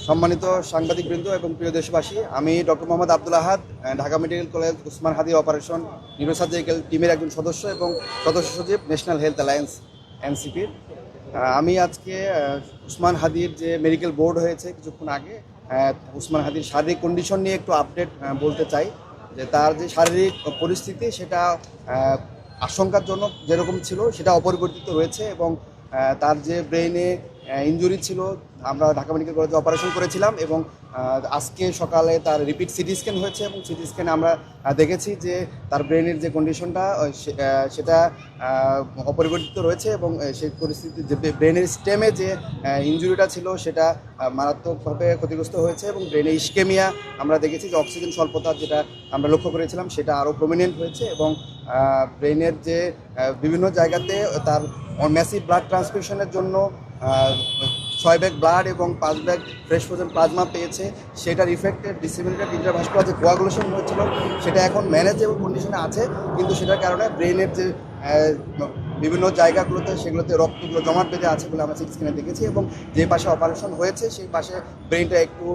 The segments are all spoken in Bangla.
সম্মানিত সাংবাদিকবৃন্দ এবং প্রিয় দেশবাসী, আমি ডক্টর মোহাম্মদ আব্দুল আহাদ, ঢাকা মেডিকেল কলেজ উসমান হাদি অপারেশন নিউরোসার্জিক্যাল টিমের একজন সদস্য এবং সদস্য সচিব ন্যাশনাল হেলথ অ্যালায়েন্স এনসিপির। আমি আজকে উসমান হাদির যে মেডিকেল বোর্ড হয়েছে কিছুক্ষণ আগে, উসমান হাদির শারীরিক কন্ডিশন নিয়ে একটু আপডেট বলতে চাই। যে তার যে শারীরিক পরিস্থিতি সেটা আশঙ্কাজনক যেরকম ছিল সেটা অপরিবর্তিত রয়েছে এবং তার যে ব্রেইনে ইনজুরি ছিল, আমরা ঢাকা মেডিকেল কলেজে অপারেশন করেছিলাম এবং আজকে সকালে তার রিপিট সিটি স্ক্যান হয়েছে এবং সিটি স্ক্যানে আমরা দেখেছি যে তার ব্রেনের যে কন্ডিশনটা সেটা অপরিবর্তিত রয়েছে এবং সেই পরিস্থিতি যে ব্রেনের স্টেমে যে ইনজুরিটা ছিল সেটা মারাত্মকভাবে ক্ষতিগ্রস্ত হয়েছে এবং ব্রেনে ইস্কেমিয়া আমরা দেখেছি যে অক্সিজেন স্বল্পতা যেটা আমরা লক্ষ্য করেছিলাম সেটা আরও প্রমিনেন্ট হয়েছে এবং ব্রেনের যে বিভিন্ন জায়গাতে তার ম্যাসিভ ব্লাড ট্রান্সফিউশনের জন্য 6 ব্যাগ ব্লাড এবং 5 ব্যাগ ফ্রেশ ফ্রোজেন প্লাজমা পেয়েছে। সেটার ইফেক্টেড ডিসেমিনেটেড ইন্টারভাস্কুলার যে কোয়াগুলেশন হয়েছিল সেটা এখন ম্যানেজেবল কন্ডিশনে আছে, কিন্তু সেটার কারণে ব্রেনের যে বিভিন্ন জায়গাগুলোতে সেগুলোতে রক্তগুলো জমাট বেঁধে আছে বলে আমরা সিটি স্ক্যানে দেখেছি এবং যে পাশে অপারেশন হয়েছে সেই পাশে ব্রেনটা একটু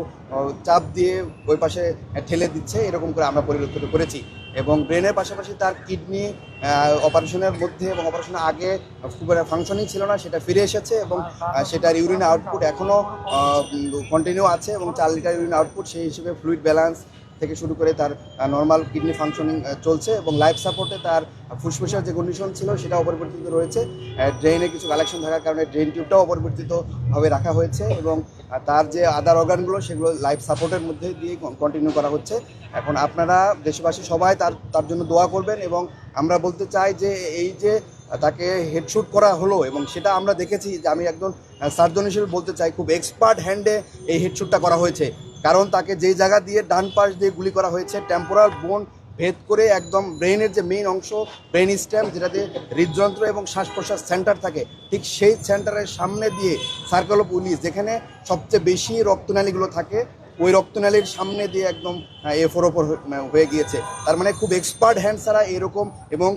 চাপ দিয়ে ওই পাশে ঠেলে দিচ্ছে, এরকম করে আমরা পরিলক্ষিত করেছি। এবং ব্রেনের পাশাপাশি তার কিডনি অপারেশনের মধ্যে এবং অপারেশনের আগে খুব একটা ফাংশনিং ছিল না, সেটা ফিরে এসেছে এবং সেটার ইউরিন আউটপুট এখনও কন্টিনিউ আছে এবং 4 লিটার ইউরিন আউটপুট, সেই হিসেবে ফ্লুইড ব্যালেন্স থেকে শুরু করে তার নর্মাল কিডনি ফাংশনিং চলছে এবং লাইফ সাপোর্টে তার ফুসফুসের যে কন্ডিশন ছিল সেটা অপরিবর্তিত রয়েছে। ড্রেনে কিছু কালেকশন থাকার কারণে ড্রেন টিউবটাও অপরিবর্তিতভাবে রাখা হয়েছে এবং তার যে আদার অর্গানগুলো সেগুলো লাইফ সাপোর্টের মধ্যে দিয়ে কন্টিনিউ করা হচ্ছে। এখন আপনারা দেশবাসী সবাই তার জন্য দোয়া করবেন এবং আমরা বলতে চাই যে এই যে তাকে হেডশুট করা হলো এবং সেটা আমরা দেখেছি যে আমি একজন সার্জন হিসেবে বলতে চাই খুব এক্সপার্ট হ্যান্ডে এই হেডশুটটা করা হয়েছে, কারণ তাকে যেই জায়গা দিয়ে ডান পাশ দিয়ে গুলি করা হয়েছে টেম্পোরাল বোন ভেদ করে একদম ব্রেনের যে মেইন অংশ ব্রেন স্টেম যেটাতে হৃদযন্ত্র এবং শ্বাস প্রশ্বাস সেন্টার থাকে, ঠিক সেই সেন্টারের সামনে দিয়ে সার্কেল অফ উইলিস যেখানে সবচেয়ে বেশি রক্তনালীগুলো থাকে ওই রক্তনালীর সামনে দিয়ে একদম এফোর ওপর হয়ে গিয়েছে। তার মানে খুব এক্সপার্ট হ্যান্ড ছাড়া এরকম, এবং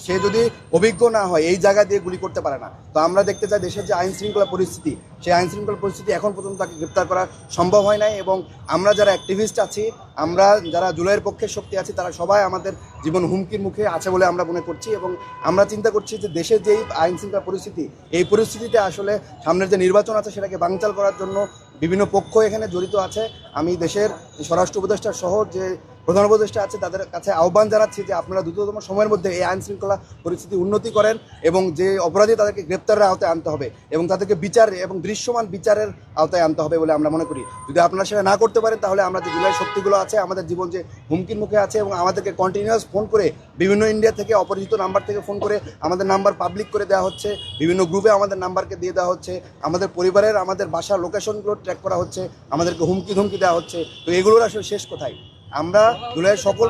সে যদি অভিজ্ঞ না হয় এই জায়গা দিয়ে গুলি করতে পারে না। তো আমরা দেখতে চাই দেশের যে আইন শৃঙ্খলা পরিস্থিতি, সেই আইন শৃঙ্খলা পরিস্থিতি এখন পর্যন্ত তাকে গ্রেপ্তার করা সম্ভব হয় নাই এবং আমরা যারা অ্যাক্টিভিস্ট আছি, আমরা যারা জুলাইয়ের পক্ষের শক্তি আছি, তারা সবাই আমাদের জীবন হুমকির মুখে আছে বলে আমরা মনে করছি এবং আমরা চিন্তা করছি যে দেশের যেই আইন শৃঙ্খলা পরিস্থিতি, এই পরিস্থিতিতে আসলে সামনের যে নির্বাচন আছে সেটাকে বানচাল করার জন্য বিভিন্ন পক্ষ এখানে জড়িত আছে। আমি দেশের স্বরাষ্ট্র উপদেষ্টা সহ যে প্রধান উপদেষ্টা আছে তাদের কাছে আহ্বান জানাচ্ছি যে আপনারা দ্রুততম সময়ের মধ্যে এই আইন শৃঙ্খলা পরিস্থিতি উন্নতি করেন এবং যে অপরাধী তাদেরকে গ্রেপ্তারের আওতায় আনতে হবে এবং তাদেরকে বিচার এবং দৃশ্যমান বিচারের আওতায় আনতে হবে বলে আমরা মনে করি। যদি আপনারা সেটা না করতে পারেন তাহলে আমরা যে জুলাই শক্তিগুলো আছে, আমাদের জীবন যে হুমকির মুখে আছে এবং আমাদেরকে কন্টিনিউয়াস ফোন করে বিভিন্ন ইন্ডিয়া থেকে অপরিচিত নাম্বার থেকে ফোন করে আমাদের নাম্বার পাবলিক করে দেওয়া হচ্ছে, বিভিন্ন গ্রুপে আমাদের নাম্বারকে দিয়ে দেওয়া হচ্ছে, আমাদের পরিবারের আমাদের বাসার লোকেশনগুলো ট্র্যাক করা হচ্ছে, আমাদেরকে হুমকি ধমকি দেওয়া হচ্ছে। তো এগুলোর আসলে শেষ কোথায়? আমরা জুলাইয়ের সকল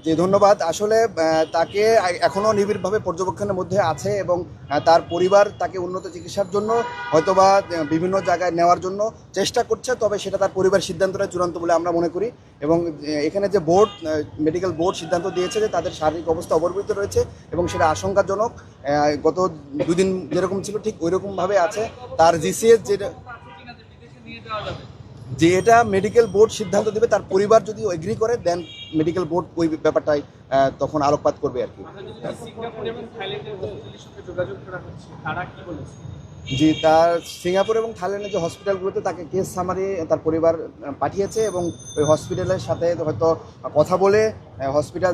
জি ধন্যবাদ। আসলে তাকে এখনও নিবিড়ভাবে পর্যবেক্ষণের মধ্যে আছে এবং তার পরিবার তাকে উন্নত চিকিৎসার জন্য হয়তোবা বিভিন্ন জায়গায় নেওয়ার জন্য চেষ্টা করছে, তবে সেটা তার পরিবার সিদ্ধান্তটা চূড়ান্ত বলে আমরা মনে করি। এবং এখানে যে বোর্ড মেডিকেল বোর্ড সিদ্ধান্ত দিয়েছে যে তাদের শারীরিক অবস্থা অপরিবর্তিত রয়েছে এবং সেটা আশঙ্কাজনক, গত 2 দিন যেরকম ছিল ঠিক ওই রকমভাবে আছে। তার জিসিএস যে এটা মেডিকেল বোর্ড সিদ্ধান্ত দেবে, তার পরিবার যদি এগ্রি করে দেন মেডিকেল বোর্ড ওই ব্যাপারটাই তখন আলোকপাত করবে আর কি। জি, তার সিঙ্গাপুর এবং থাইল্যান্ডের যে হসপিটালগুলোতে তাকে কেস সামারি তার পরিবার পাঠিয়েছে এবং ওই হসপিটালের সাথে হয়তো কথা বলে হসপিটাল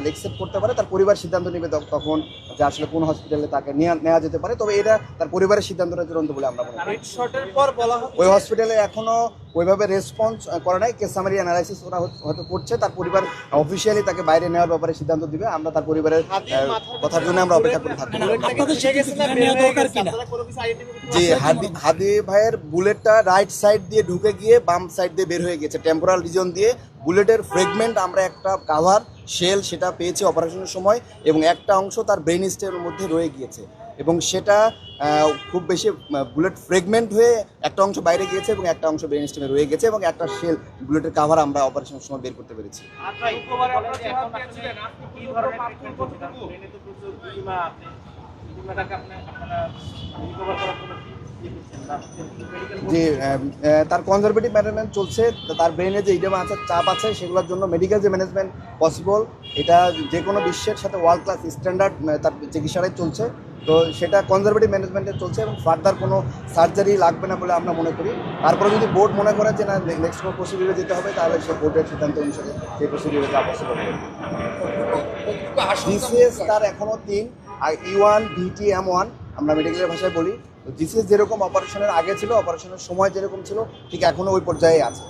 অ্যাকসেপ্ট করতে পারে, তার পরিবার সিদ্ধান্ত নেবে তখন যে আসলে কোন হসপিটালে তাকে নেওয়া যেতে পারে। তবে এটা তার পরিবারের সিদ্ধান্তটা চূড়ান্ত বলে আমরা মনে করি। ওই হসপিটালে এখনও ওইভাবে রেসপন্স করে নাই, কেস সামারি অ্যানালাইসিস ওরা হয়তো করছে, তার পরিবার অফিসিয়ালি তাকে বাইরে নেওয়ার ব্যাপারে সিদ্ধান্ত দিবে। আমরা তার পরিবারের কথার জন্য আমরা অপেক্ষা করে থাকবো। জি, হাদি ভাইয়ের বুলেটটা রাইট সাইড দিয়ে ঢুকে গিয়ে বাম সাইড দিয়ে বের হয়ে গেছে, টেম্পোরাল রিজন দিয়ে। বুলেটের ফ্রেগমেন্ট আমরা একটা কাভার শেল সেটা পেয়েছি অপারেশনের সময় এবং একটা অংশ তার ব্রেন স্টেমের মধ্যে রয়ে গিয়েছে এবং সেটা খুব বেশি বুলেট ফ্রেগমেন্ট হয়ে একটা অংশ বাইরে গিয়েছে এবং একটা অংশ ব্রেন স্টেমে রয়ে গেছে এবং একটা শেল বুলেটের কাভার আমরা অপারেশনের সময় বের করতে পেরেছি। যে তার কনজারভেটিভ ম্যানেজমেন্ট চলছে, তার ব্রেনে যে ইডেমা আছে, চাপ আছে, সেগুলোর জন্য মেডিকেল যে ম্যানেজমেন্ট পসিবল, এটা যে কোনো বিশ্বের সাথে ওয়ার্ল্ড ক্লাস স্ট্যান্ডার্ড তার চিকিৎসাটাই চলছে। তো সেটা কনজারভেটিভ ম্যানেজমেন্টে চলছে এবং ফার্দার কোনো সার্জারি লাগবে না বলে আমরা মনে করি। তারপরে যদি বোর্ড মনে করে যে না নেক্সট কোনো প্রসিডিউরে যেতে হবে, তাহলে সে বোর্ডের সিদ্ধান্ত অনুসারে সেই প্রসিডিউরে যাওয়া পসিবল হবে। জিসিএস তার এখনও 3, আর E1 BT M1 আমরা মেডিকেলের ভাষায় বলি। তো জিসিএস যেরকম অপারেশনের আগে ছিল, অপারেশনের সময় যেরকম ছিল, ঠিক এখনও ওই পর্যায়ে আছে।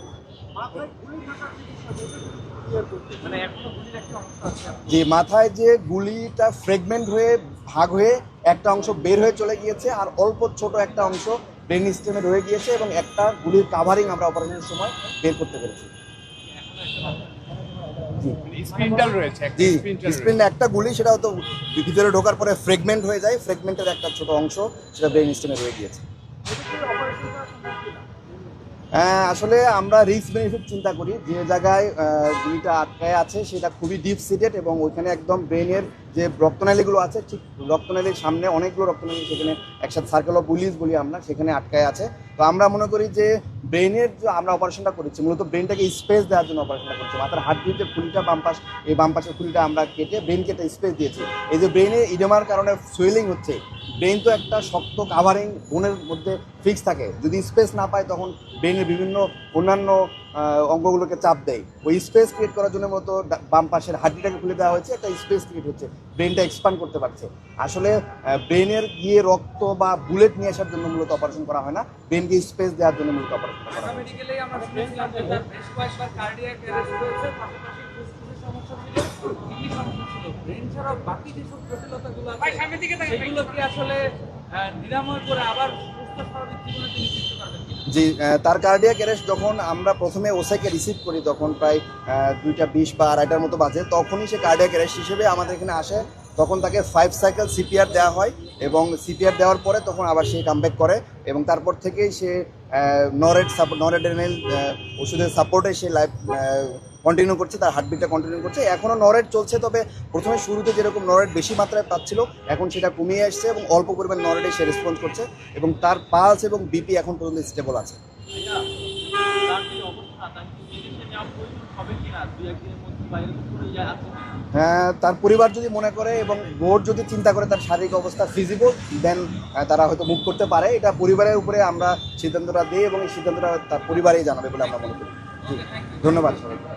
যে মাথায় যে গুলিটা ফ্রেগমেন্ট হয়ে ভাগ হয়ে একটা অংশ বের হয়ে চলে গিয়েছে, আর অল্প ছোট একটা অংশ ব্রেন স্টেমে রয়ে গিয়েছে, এবং একটা গুলির কাভারিং আমরা অপারেশনের সময় বের করতে পেরেছি। জি, স্প্রিন্ট একটা গুলি, সেটা হয়তো ভিতরে ঢোকার পরে ফ্রেগমেন্ট হয়ে যায়, ফ্রেগমেন্টের একটা ছোট অংশ সেটা ব্রেন স্টেমে রয়ে গিয়েছে। আসলে আমরা রিস্ক বেনিফিট চিন্তা করি। যে জায়গায় গুলিটা আটকায় আছে সেটা খুবই ডিপ সিটেড, এবং ওইখানে একদম ব্রেনের যে রক্তনালীগুলো আছে, ঠিক রক্তনালীর সামনে অনেকগুলো রক্তনালী সেখানে একসাথে সার্কেল অফ উইলিস বলি আমরা, সেখানে আটকায় আছে। তো আমরা মনে করি যে ব্রেনের যে আমরা অপারেশনটা করেছি, মূলত ব্রেনটাকে স্পেস দেওয়ার জন্য অপারেশনটা করেছি। মাথার হাড্ডির যে খুলিটা বামপাশ, এই বামপাশের খুলিটা আমরা কেটে ব্রেনকে একটা স্পেস দিয়েছি। এই যে ব্রেনে ইডেমার কারণে সোয়েলিং হচ্ছে, ব্রেন তো একটা শক্ত কাভারিং বোনের মধ্যে ফিক্স থাকে, যদি স্পেস না পায় তখন ব্রেনের বিভিন্ন অন্যান্য অঙ্গগুলোকে চাপ দেয়। ওই স্পেস ক্রিয়েট করার জন্য মতো বাম পাশের হাড্ডিটাকে খুলে দেওয়া হয়েছে, একটা স্পেস ক্রিয়েট হচ্ছে, ব্রেনটা এক্সপান্ড করতে পারছে। আসলে ব্রেনের গিয়ে রক্ত বা বুলেট নিয়ে আসার জন্য মূলত অপারেশন করা হয় না, ব্রেনকে স্পেস দেওয়ার জন্য মূলত অপারেশন করা হয়। জি, তার কার্ডিয়াক অ্যারেস্ট যখন আমরা প্রথমে ওসাইকে রিসিভ করি, তখন প্রায় 2:20 বা 2:30টার মতো বাজে, তখনই সে কার্ডিয়াক অ্যারেস্ট হিসেবে আমাদের এখানে আসে। তখন তাকে 5 সাইকেল সিপিআর দেওয়া হয়, এবং সিপিআর দেওয়ার পরে তখন আবার সে কামব্যাক করে, এবং তারপর থেকেই সে নরেড্রেনাল ওষুধের সাপোর্টে সে লাইফ কন্টিনিউ করছে, তার হার্টবিটটা কন্টিনিউ করছে। এখনও নরেড চলছে, তবে প্রথমে শুরুতে যেরকম নরেড বেশি মাত্রায় পাচ্ছিল, এখন সেটা কমিয়ে আসছে, এবং অল্প পরিমাণ নরেডে সে রেসপন্স করছে, এবং তার পালস এবং বিপি এখন পর্যন্ত স্টেবল আছে। হ্যাঁ, তার পরিবার যদি মনে করে এবং বোর্ড যদি চিন্তা করে তার শারীরিক অবস্থা ফিজিবল, দেন তারা হয়তো মুভ করতে পারে। এটা পরিবারের উপরে আমরা সিদ্ধান্তটা দিই, এবং এই সিদ্ধান্তটা তার পরিবারেই জানাবে বলে আমরা মনে করি। ধন্যবাদ সবাইকে।